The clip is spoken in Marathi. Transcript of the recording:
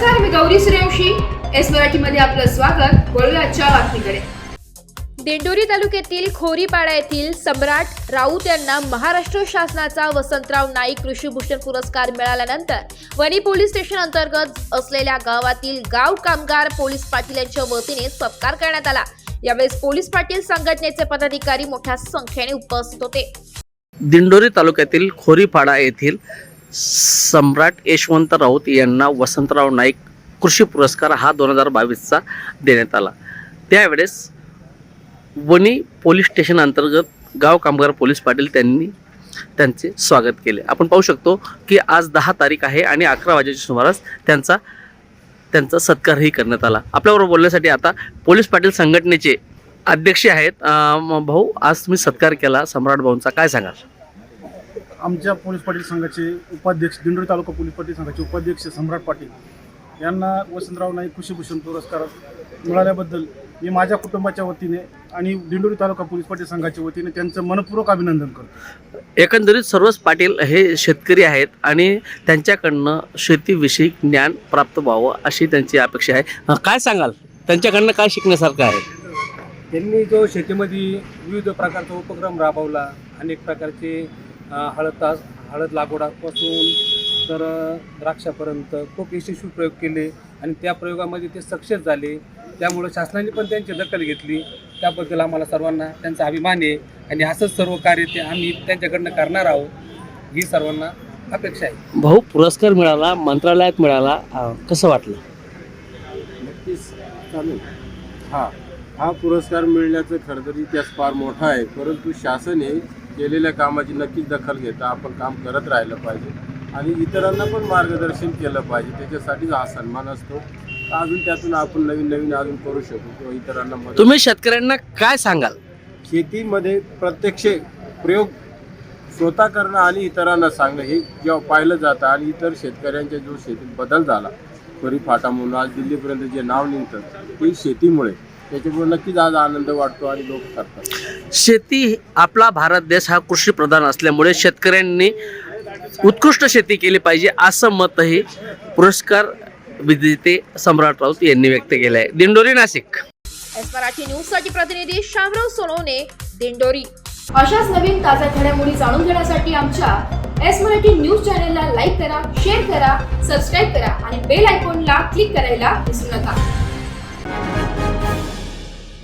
नमस्कार, मी गौरी सूर्यवंशी. एस मराठीमध्ये आपलं स्वागत. वळूया आजच्या बातमीकडे. दिंडोरी तालुक्यातील खोरीपाडा येथील सम्राट राऊत यांना महाराष्ट्र शासनाचा वसंतराव नाईक कृषीभूषण पुरस्कार मिळाल्यानंतर वणी पोलीस स्टेशन अंतर्गत असलेल्या गावातील गाव कामगार पोलीस पाटील यांच्या वतीने सत्कार करण्यात आला. यावेळेस पोलीस पाटील संघटनेचे पदाधिकारी मोठ्या संख्येने उपस्थित होते. दिंडोरी तालुक्यातील खोरीपाडा येथील सम्राट यशवंत राऊत यांना वसंतराव नाईक कृषी पुरस्कार हा 2022चा देण्यात आला. त्यावेळेस वणी पोलीस स्टेशन अंतर्गत गाव कामगार पोलीस पाटील त्यांनी त्यांचे स्वागत केले. आपण पाहू शकतो की आज 10 तारीख आहे आणि 11 वाजेच्या सुमारास त्यांचा सत्कारही करण्यात आला. आपल्याबरोबर बोलण्यासाठी आता पोलीस पाटील संघटनेचे अध्यक्ष आहेत. भाऊ, आज तुम्ही सत्कार केला सम्राट भाऊंचा, काय सांगाल? आमच्या पोलीस पाटील संघाचे उपाध्यक्ष, दिंडोरी तालुका पोलीस पाटील संघाचे उपाध्यक्ष सम्राट पाटील यांना वसंतराव नाईक कृषीभूषण पुरस्कार मिळाल्याबद्दल मी माझ्या कुटुंबाच्या वतीने आणि दिंडोरी तालुका पोलीस पाटील संघाच्या वतीने त्यांचं मनपूर्वक अभिनंदन करतो. एकंदरीत सर्वच पाटील हे शेतकरी आहेत आणि त्यांच्याकडनं शेतीविषयी ज्ञान प्राप्त व्हावं अशी त्यांची अपेक्षा आहे. काय सांगाल, त्यांच्याकडनं काय शिकण्यासारखं आहे? त्यांनी जो शेतीमध्ये विविध प्रकारचा उपक्रम राबवला, अनेक प्रकारचे हळद लागवडापासून तर द्राक्षापर्यंत खूप यशस्वी प्रयोग केले आणि त्या प्रयोगामध्ये ते सक्सेस झाले. त्यामुळे शासनाने पण त्यांची दखल घेतली. त्याबद्दल आम्हाला सर्वांना त्यांचा अभिमान आहे आणि असंच सर्व कार्य ते आम्ही त्यांच्याकडनं करणार आहोत, ही सर्वांना अपेक्षा आहे. भाऊ, पुरस्कार मिळाला, मंत्रालयात मिळाला, कसं वाटलं? नक्कीच चालेल. हा पुरस्कार मिळण्याचं खरं तर इतिहास फार मोठा आहे, परंतु शासन हे केलेल्या कामाची नक्कीच दखल घेता आपण काम करत राहिलं पाहिजे आणि इतरांना पण मार्गदर्शन केलं पाहिजे. त्याच्यासाठीच हा सन्मान असतो. अजून त्यातून आपण नवीन अजून करू शकू किंवा इतरांना मदत. तुम्ही शेतकऱ्यांना काय सांगाल? शेतीमध्ये प्रत्यक्ष प्रयोग स्वतः करणं आणि इतरांना सांगणं हे जेव्हा पाहिलं जातं आणि इतर शेतकऱ्यांच्या जो शेतीत बदल झाला, खरी फाटा म्हणून आज दिल्लीपर्यंत जे नाव निघतं ते शेतीमुळे, त्याच्यामुळे नक्कीच आज आनंद वाटतो आणि लोक करतात. शेती, आपला भारत देश हा कृषी प्रधान असल्यामुळे शेतकऱ्यांनी उत्कृष्ट शेती केली पाहिजे असं मतही पुरस्कार विजेते सम्राट राऊत यांनी व्यक्त केलं आहे. दिंडोरी, नाशिक. एस मराठी न्यूज साठी प्रतिनिधी शामराव सोनवणे, दिंडोरी. अशाच नवीन ताज्या घडामोडी जाणून घेण्यासाठी आमच्या एस मराठी न्यूज चॅनलला लाईक करा, शेअर करा, सबस्क्राईब करा आणि बेल आयकॉनला क्लिक करायला विसरू नका.